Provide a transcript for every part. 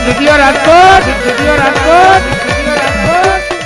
video Rajkot video Rajkot video Rajkot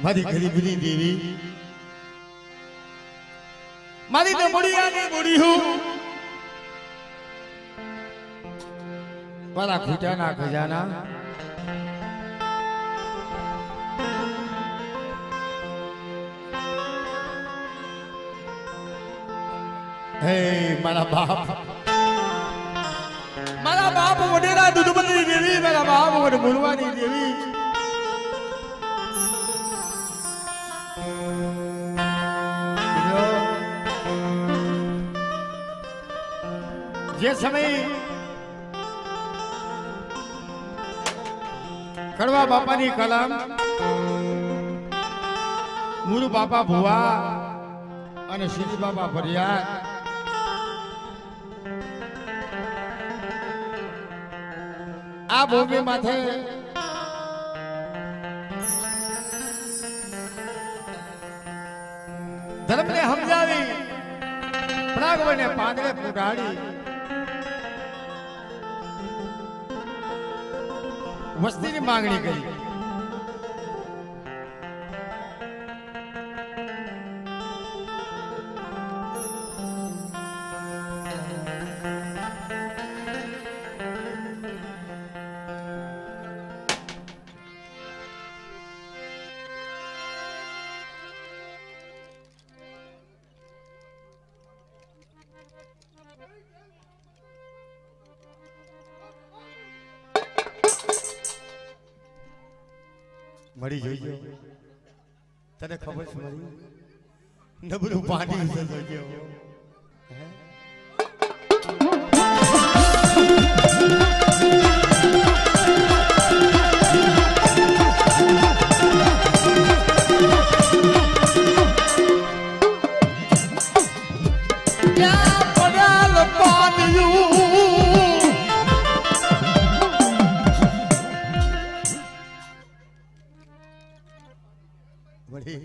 मारी गरीबनी देवी मारी ने बुढ़ी हूँ वाला खुटाना खजाना हे मारा बाप वडेरा दूधमती देवी मेरा बाप वडे बुलवानी देवी जे समय कड़वा बापा नी कलम मुरु बापा भुआ अने सीधी बापा फरियाद आ भूमि माथे धर्म ने समझावी प्रागवने पांदरे पुगाड़ी वस्ती की मांगनी करी मरी जोइयो तने खबर छ मरी नबरू पानी से जोइयो हैं क्या पड़ल पानियो बड़ी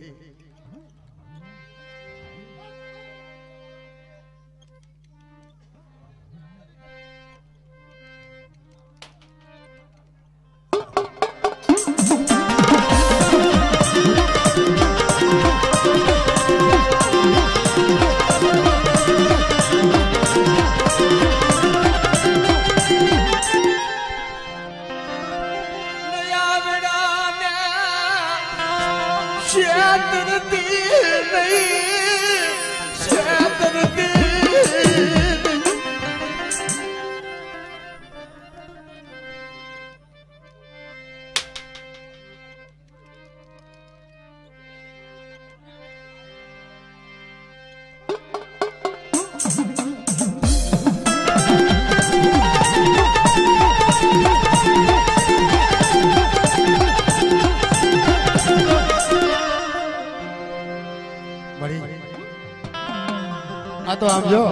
तो आम जो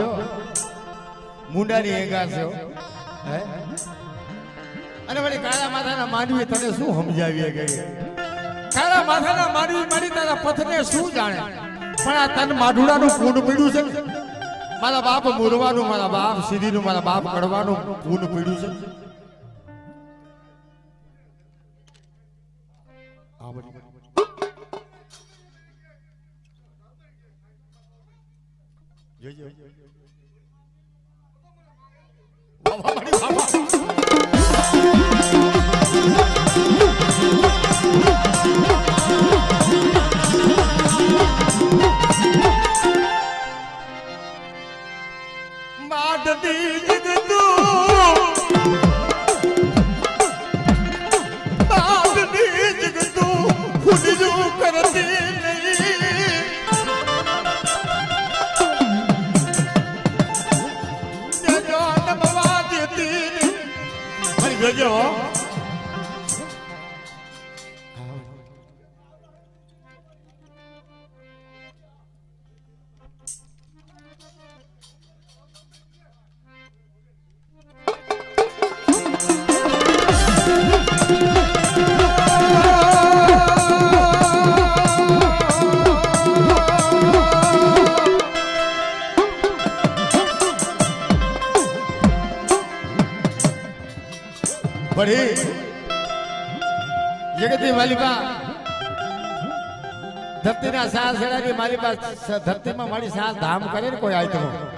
मुंडा नी हेगा छो है अरे वળી કાળા માથાના માંડવી તને શું સમજાવી ગઈ કાળા માથાના માંડવી મારી તારા પથને શું જાણે પણ આ તન માઢુડાનું પૂન પીડ્યું છે મારા બાપ મુરવાનું મારા બાપ સીધીનું મારા બાપ કડવાનું પૂન પીડ્યું છે આ બધી જોજો બાબા બડી બાબા माडदी जगदू माडदी जगदू खुद जो करती नहीं जो नमवा देती बड़ी जगती मालिका धरती ना साल सेड़ा मालिका धरती में मारी साल धाम करे कोई आइटम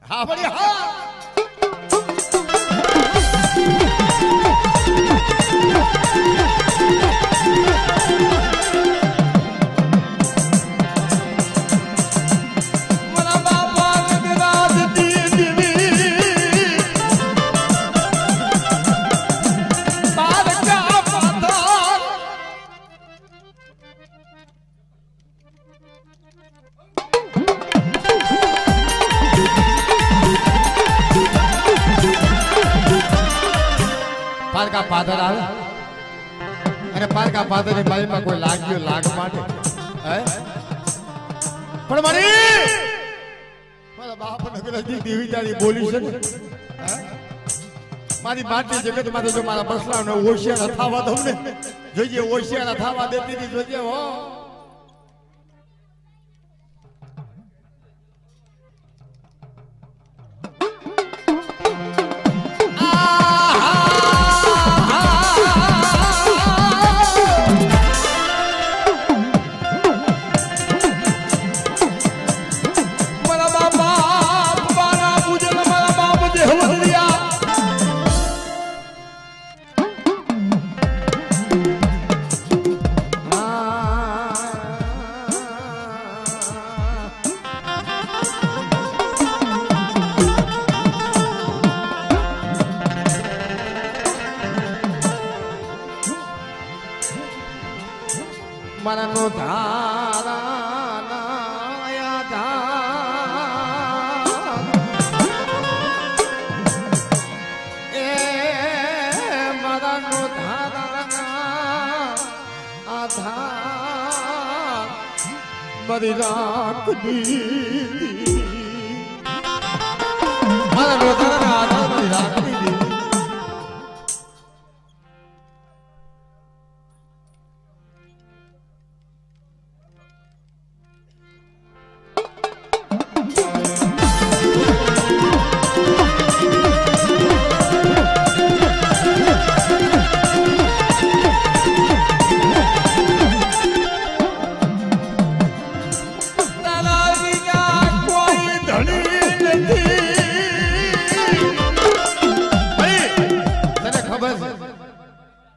हाँ बढ़िया हाँ પારકા પાદર આવે અને પારકા પાદર ની બાજુમાં કોઈ લાગ્યો લાગ માટે હે પણ મારી મારા બાપ નગરજી દેવી તારી બોલી છે હે મારી માટી જગત માં જો મારા બસલા ને ઓશિયાર થાવા દઉં ને જોઈએ ઓશિયાર થાવા દેતી ની જોઈએ હો મનનો ધારા નાયા ધાર એ મનનો ધારા આધાર મરી રાખી મનનો ધારા આધાર મરી રાખી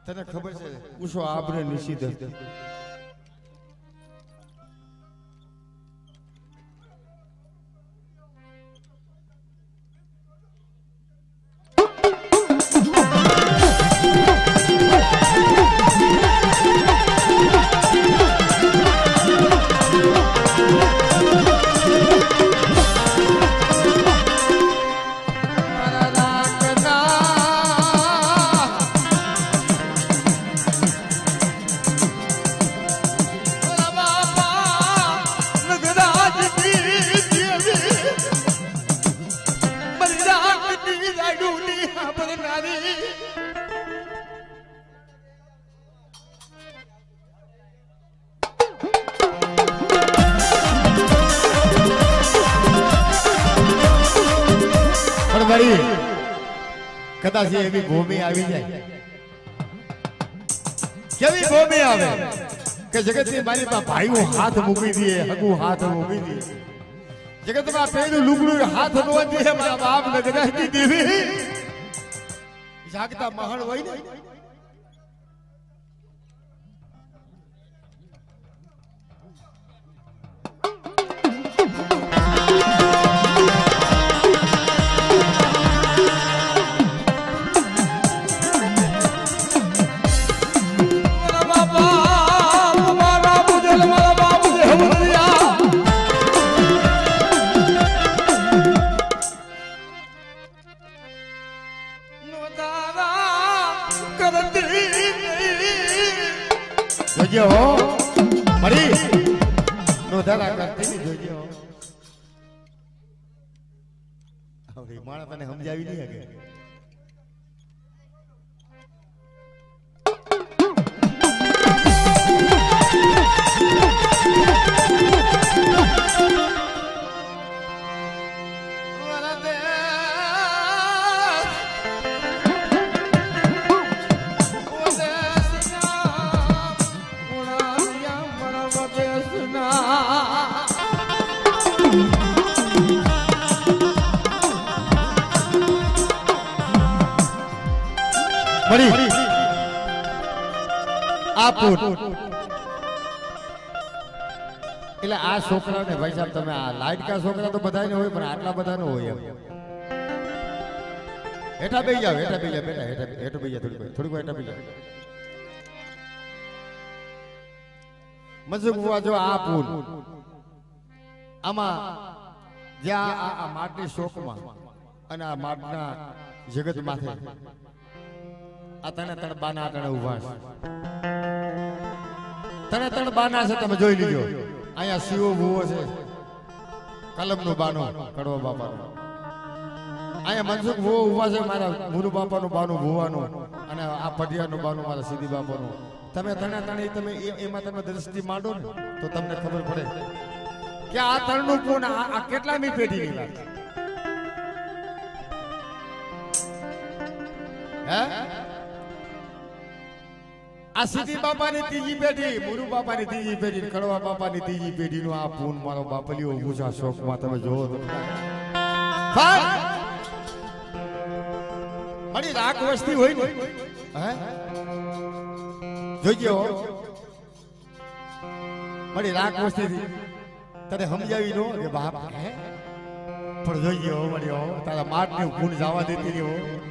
તને ખબર છે ઉસો આપણે નિષિદ્ધ કદાચ એવી ભૂમિ આવી જાય કેવી ભૂમિ આવે કે જગતની મારી પાસે ભાઈઓ હાથ મૂકી દે હગુ હાથ મૂકી દે જગતમાં પેલું લુગડું હાથ નો દે મારા બાપ નગરાજી દેવી જાગતા મહણ હોય ને નો દાદા વધારા કરતી નહીં જોજો હવે માણસ તને સમજાવી નહીં શકે એટલે આ છોકરાને ભાઈ સાહેબ તમે આ લાઈટકા છોકરા તો બધાને હોય પણ આટલા બધા નો હોય હેઠા બેસી જાવ બેટા હેઠા બેસી જાવ થોડીક હેઠા બેસી જાવ મજૂક જો આ પુલ આમાં જ્યાં આ માટની શોકમાં અને આ માટના જગત માથે આ તને તણ બાના તણે ઉભા છે તને તણ બાના છે તમે જોઈ લીજો અહીંયા શિવો ભૂવો છે કલમનો બાનો કડવા બાપાનો અહીંયા મનસુખ ભૂવો ઉભા છે મારા ગુરુ બાપાનું બાનું ભૂવાનું અને આ પઢિયાનું બાનું મારા સીધી બાપાનું તમે તણે તણે તમે એમાં તમે દ્રષ્ટિ માંડો ને તો તમને ખબર પડે કે આ તણનું પૂન આ કેટલામી પેઢીની વાત હે આ સીધી બાપાની ત્રીજી પેઢી મુરુ બાપાની ત્રીજી પેઢી કડવા બાપાની ત્રીજી પેઢી નું આ પૂન મારો બાપલીઓ ઊભું છે શોખમાં તમે જોવો તો મારી રાખ વસ્તી હોય ને હે જોઈજો મારી રાખ વસ્તી તને સમજાવી નો કે બાપ હે પણ જોઈજો મારી તારા માટનું પૂન જવા દેતી નહીં હો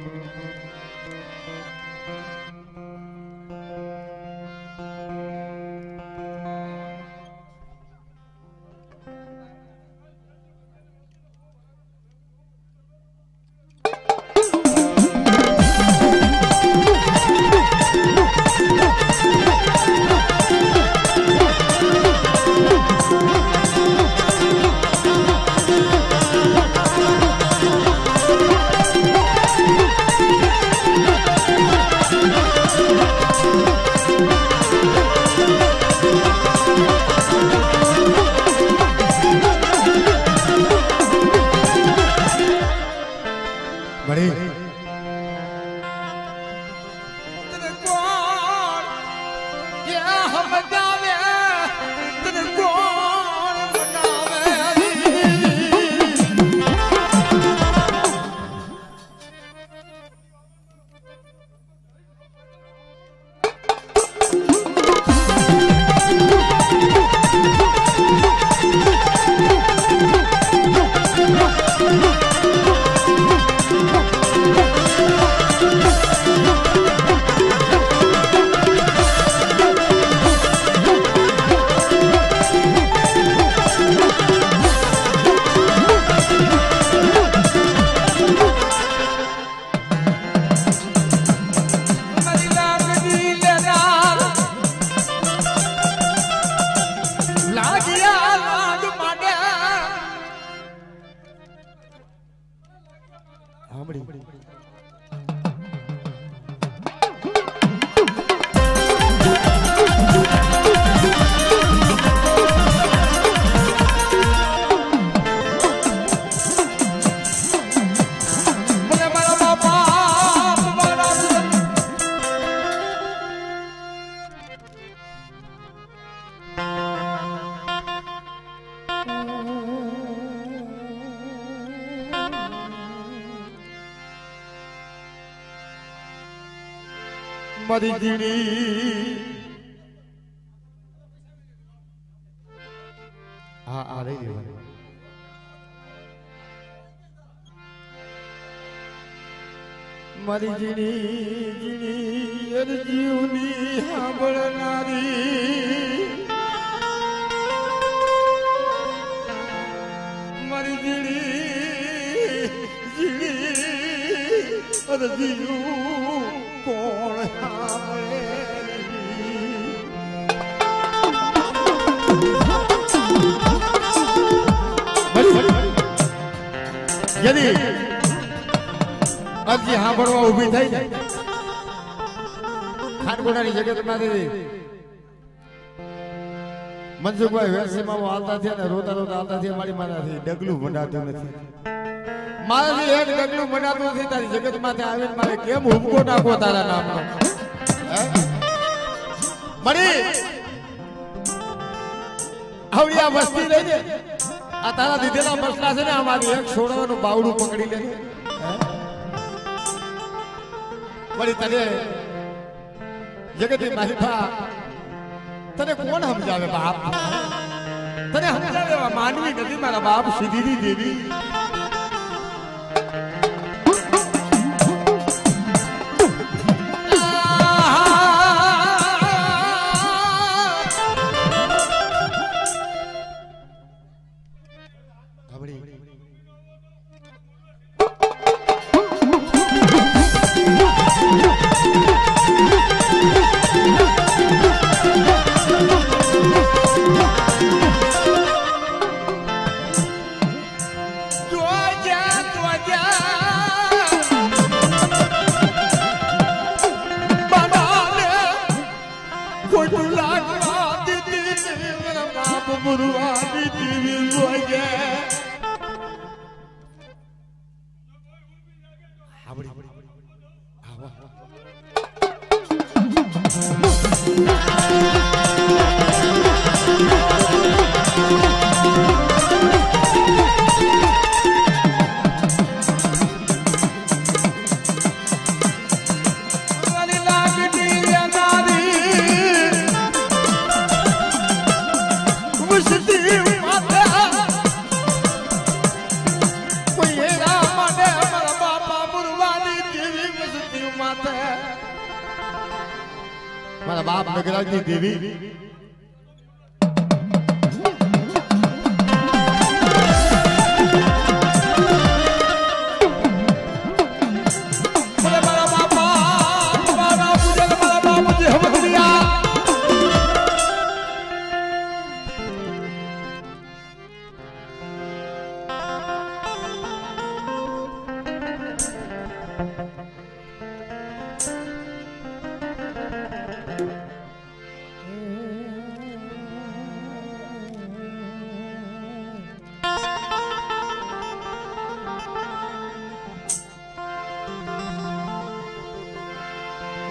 મારી જીણી હા આ રહી ગયું મારી જીણી જીણી અર જીવની સાંભળનારી મારી જીણી જીણી અર જીવું કોણ સાંભળે જેની અરજી સાંભળવા ઊભી થઈ ને ખાનગોડાની જગતમાંથી મનસુખભાઈ વેરસીમાં આવતા થયા ને રોતા રોતા આવતા થયા મારી મારાથી ડગલું ભંડાતું નથી મારાથી એક ડગલું ભંડાતું નથી તારી જગતમાંથી આવીને મારે કેમ હુમકો નાખો તારા નામનો મળી આવડી આ વસ્તી લઈ ને આ તારા દીધેલા મસલા છે ને અમારી એક છોડવાનું બાવડું પકડી લે મળી તને જગતની માલિકા તને કોણ સમજાવે બાપ તને સમજાવે માનવી નથી મારા બાપ સીધી દેવી મારા બાપ નગરાજની દેવી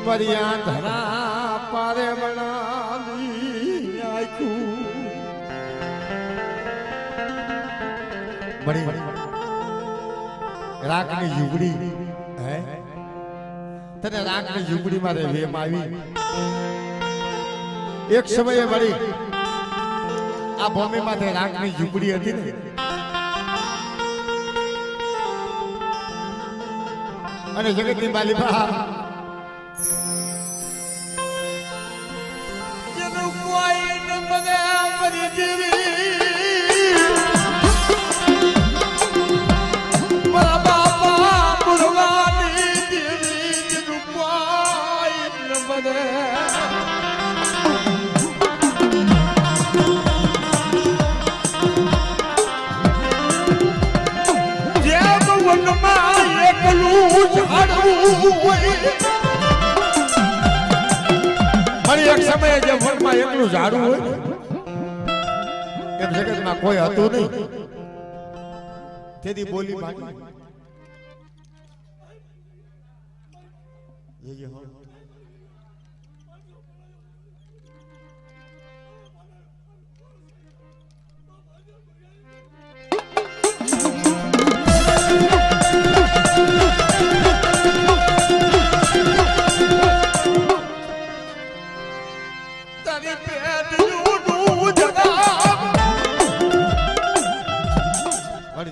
મરિયા ધરા પારે બનાવી આખું મરી રાખની યુગડી હે તને રાખની યુગડી માં વેમ આવી એક સમયે મરી આ ભૂમિ માં રાખની યુગડી હતી ને અને જગતની માલિકા એક સમયે જે વનમાં એકલું ઝાડું હોય એમ જગતમાં કોઈ હતું નહીં તેથી બોલી માંગી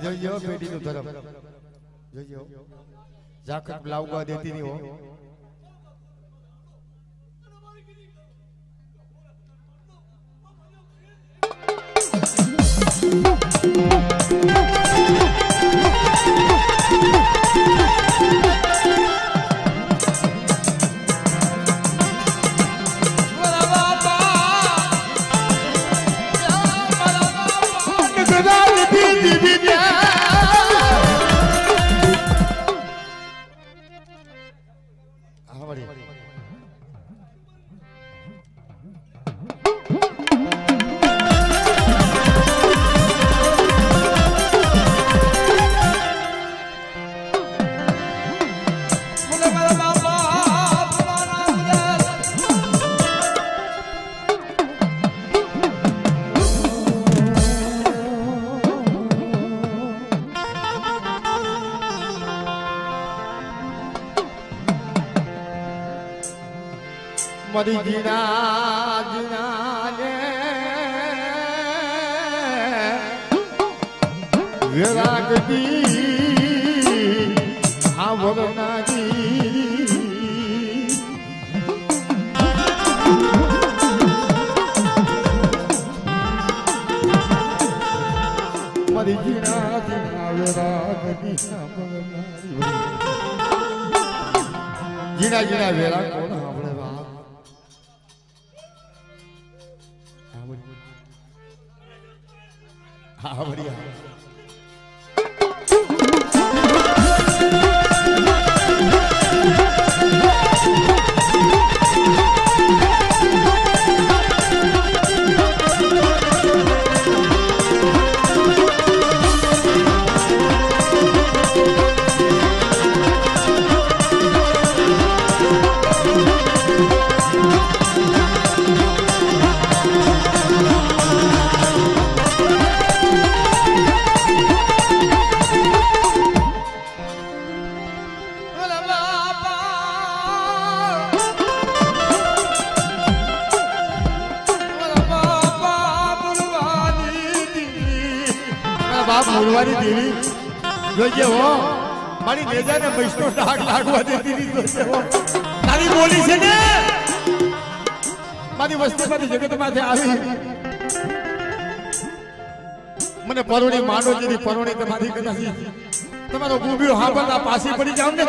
જોજો પેઢીનું ધર્મ જોજો જાકત લાવવા દેતી નહીં હો મારી જીણા જીણા ને વેરાગતી આ વરનારી મારી જીણા જીણા વેરાગતી આ વરનારી જીણા જીણા વેરા કોણ આપણે વાત હા બઢિયા મુરવાની દેવી જોજે હો મારી નેજાને મૈસનો ડાઘ લાગવા દેતી ની જોજે હો તારી બોલી છે ને મારી વસ્તીમાંથી જગતમાંથી આવી મને પરોણી માંડો જેની પરોણી તમારી કદાચ તમારો ગુબ્યો હાંભળતા પાછી પડી જાવ ને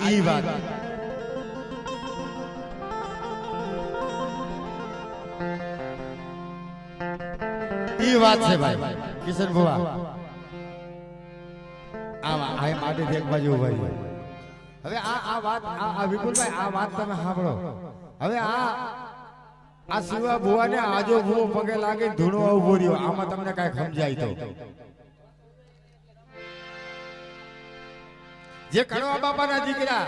ઈ વાત ઈ વાત છે ભાઈ કિશન ભુવા આવા આ માટે એક બાજુ ભાઈ હવે આ વાત આ વિપુલભાઈ આ વાત તમે સાંભળો હવે આ શિવા ભુવાને આજો ભુવો પગે લાગે ધૂણો ઉભો રહ્યો આમાં તમને કાંઈ સમજાય તો જે કડવા બાપાના દીકરા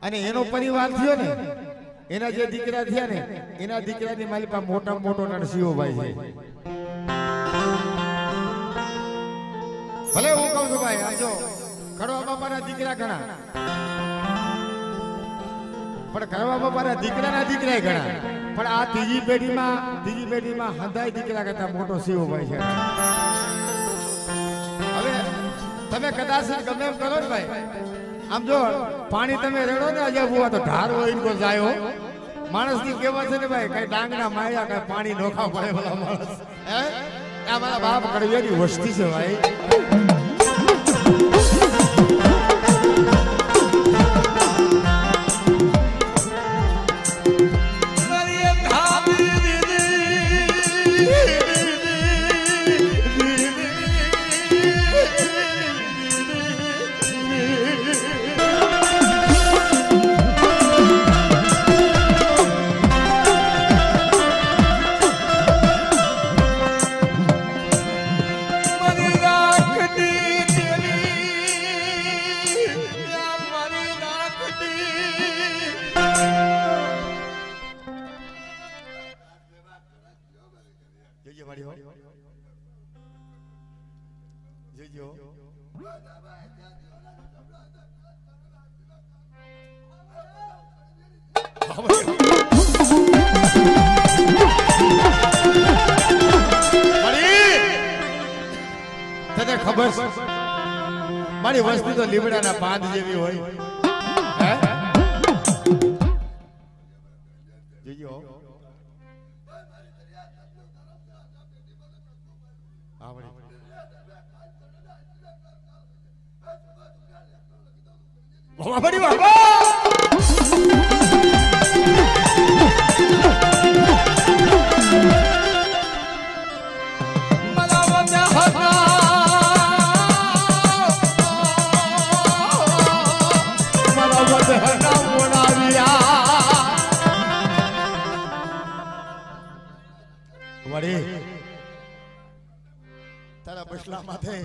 અને એનો પરિવાર થયો ને એના જે દીકરા થયા ને એના દીકરાની મારી પાસે મોટા મોટો નરસિંહો ભાઈ છે ભલે હું કહું છું ભાઈ આ જો કડવા બાપાના દીકરા ઘણા પણ કડવા બાપાના દીકરાના દીકરા ઘણા પણ આ ત્રીજી પેઢીમાં હંધાઈ દીકરા કરતા મોટો શિવો ભાઈ છે હવે તમે કદાચ ગમે એમ કરો ને ભાઈ આમ જો પાણી તમે રેડો ને આજે બુઆ તો ઢાર હોય કો જાયો માણસ ની કેવા છે ને ભાઈ કઈ ડાંગના માયા કઈ પાણી નોખા પડે ભલા માણસ હે આ મારા બાપ કડવેની વસ્તી છે ભાઈ Mani rakni તને ખબર છે મારી વસ્તી તો લીમડાના પાન જેવી હોય હે જીજો આવડી વાહ વાહ વાહ તારા બસલા માથે